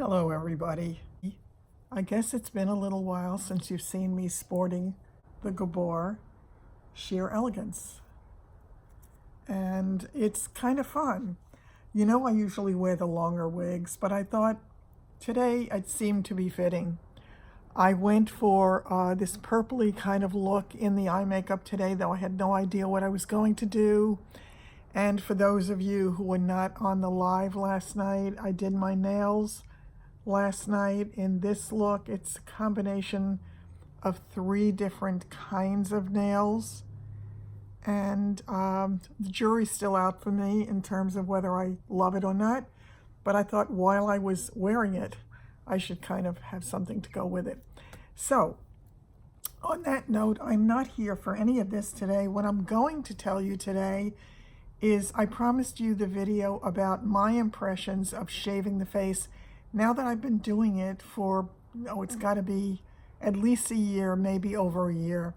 Hello everybody. I guess it's been a little while since you've seen me sporting the Gabor Sheer Elegance. And it's kind of fun. You know, I usually wear the longer wigs, but I thought today it seemed to be fitting. I went for this purpley kind of look in the eye makeup today, though I had no idea what I was going to do. And for those of you who were not on the live last night, I did my nails last night in this look. It's a combination of 3 different kinds of nails. And the jury's still out for me in terms of whether I love it or not. But I thought while I was wearing it, I should kind of have something to go with it. So, on that note, I'm not here for any of this today. What I'm going to tell you today is I promised you the video about my impressions of shaving the face. Now that I've been doing it for, it's got to be at least a year, maybe over a year.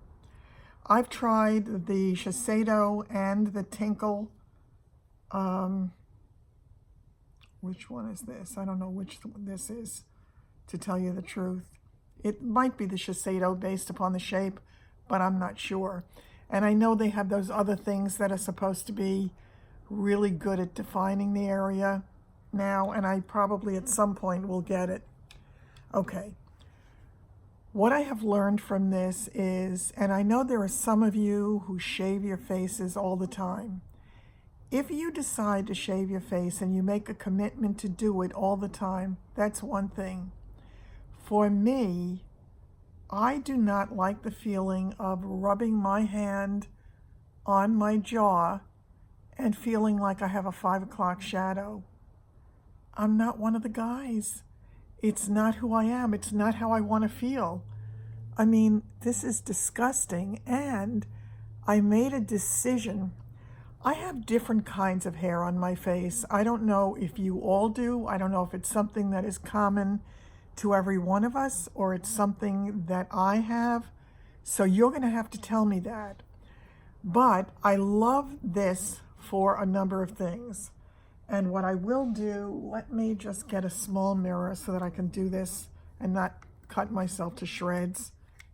I've tried the Shiseido and the Tinkle. Which one is this? I don't know which this is, to tell you the truth. It might be the Shiseido based upon the shape, but I'm not sure. And I know they have those other things that are supposed to be really good at defining the area now, and I probably at some point will get it. Okay. What I have learned from this is, and I know there are some of you who shave your faces all the time. If you decide to shave your face and you make a commitment to do it all the time, that's one thing. For me, I do not like the feeling of rubbing my hand on my jaw and feeling like I have a 5 o'clock shadow. I'm not one of the guys. It's not who I am. It's not how I want to feel. I mean, this is disgusting. And I made a decision. I have different kinds of hair on my face. I don't know if you all do. I don't know if it's something that is common to every one of us or it's something that I have. So you're going to have to tell me that. But I love this for a number of things. And what I will do, let me just get a small mirror so that I can do this and not cut myself to shreds,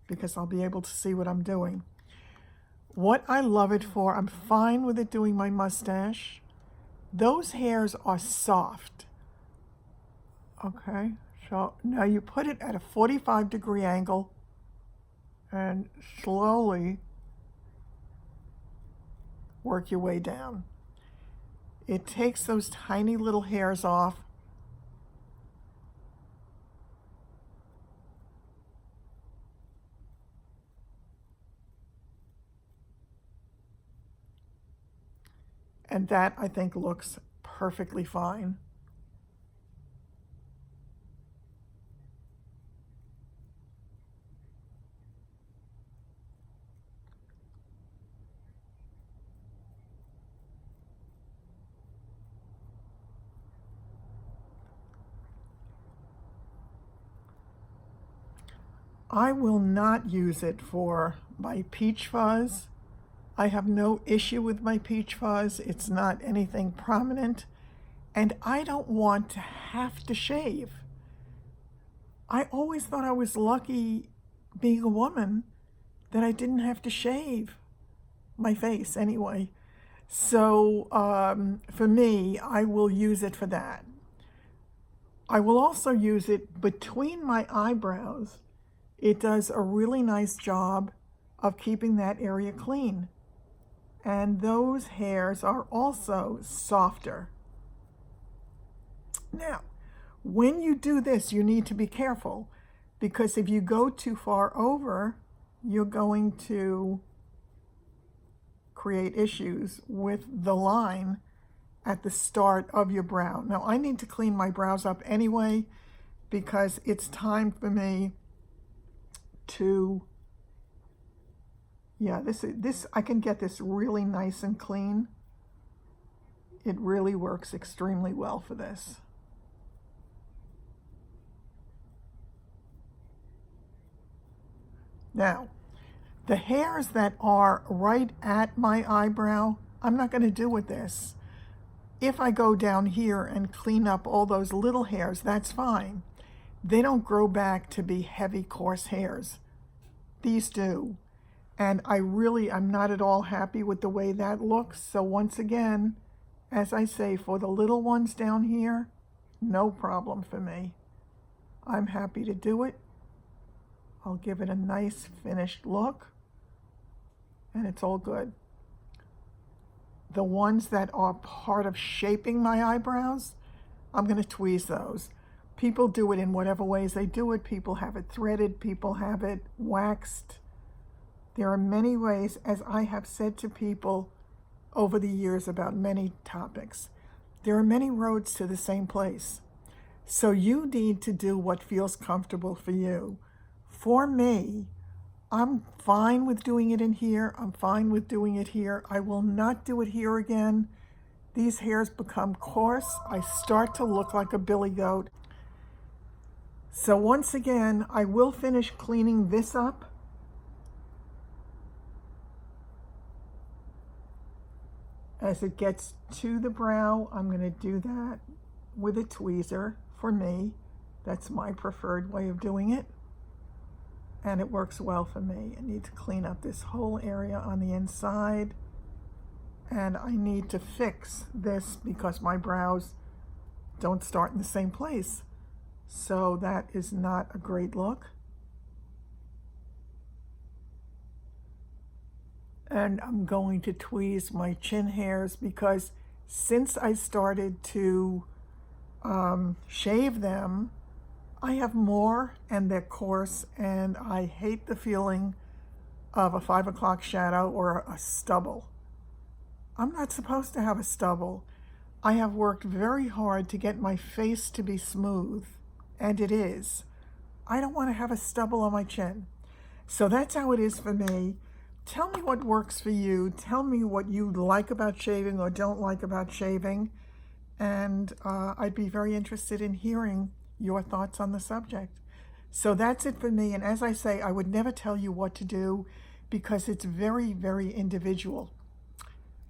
because I'll be able to see what I'm doing. What I love it for, I'm fine with it doing my mustache. Those hairs are soft. Okay, so now you put it at a 45-degree angle and slowly work your way down. It takes those tiny little hairs off. And that, I think, looks perfectly fine. I will not use it for my peach fuzz. I have no issue with my peach fuzz. It's not anything prominent. And I don't want to have to shave. I always thought I was lucky being a woman that I didn't have to shave my face anyway. So for me, I will use it for that. I will also use it between my eyebrows. It does a really nice job of keeping that area clean. And those hairs are also softer. Now, when you do this, you need to be careful, because if you go too far over, you're going to create issues with the line at the start of your brow. Now, I need to clean my brows up anyway, because it's time for me to, this I can get this really nice and clean. It really works extremely well for this. Now, the hairs that are right at my eyebrow, I'm not going to do with this. If I go down here and clean up all those little hairs, that's fine. They don't grow back to be heavy, coarse hairs. These do. And I'm not at all happy with the way that looks. So once again, as I say, for the little ones down here, no problem for me. I'm happy to do it. I'll give it a nice finished look, and it's all good. The ones that are part of shaping my eyebrows, I'm going to tweeze those. People do it in whatever ways they do it. People have it threaded, people have it waxed. There are many ways, as I have said to people over the years about many topics. There are many roads to the same place. So you need to do what feels comfortable for you. For me, I'm fine with doing it in here. I'm fine with doing it here. I will not do it here again. These hairs become coarse. I start to look like a billy goat. So once again, I will finish cleaning this up. As it gets to the brow, I'm going to do that with a tweezer for me. That's my preferred way of doing it. And it works well for me. I need to clean up this whole area on the inside. And I need to fix this because my brows don't start in the same place. So that is not a great look. And I'm going to tweeze my chin hairs because since I started to shave them, I have more and they're coarse, and I hate the feeling of a 5 o'clock shadow or a stubble. I'm not supposed to have a stubble. I have worked very hard to get my face to be smooth, and it is. I don't want to have a stubble on my chin. So that's how it is for me. Tell me what works for you. Tell me what you like about shaving or don't like about shaving. And I'd be very interested in hearing your thoughts on the subject. So that's it for me. And as I say, I would never tell you what to do because it's very, very individual.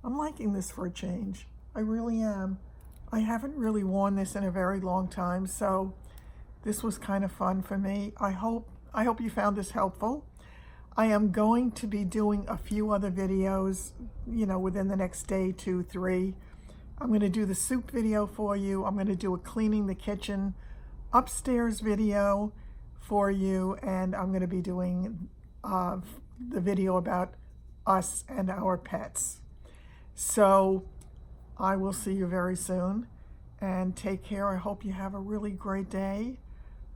I'm liking this for a change. I really am. I haven't really worn this in a very long time, so this was kind of fun for me. I hope you found this helpful. I am going to be doing a few other videos, within the next day, 2, 3. I'm going to do the soup video for you. I'm going to do a cleaning the kitchen upstairs video for you, and I'm going to be doing the video about us and our pets. So I will see you very soon, and take care. I hope you have a really great day.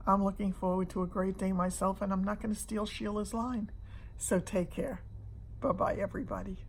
I'm looking forward to a great day myself, and I'm not going to steal Sheila's line. So take care. Bye-bye, everybody.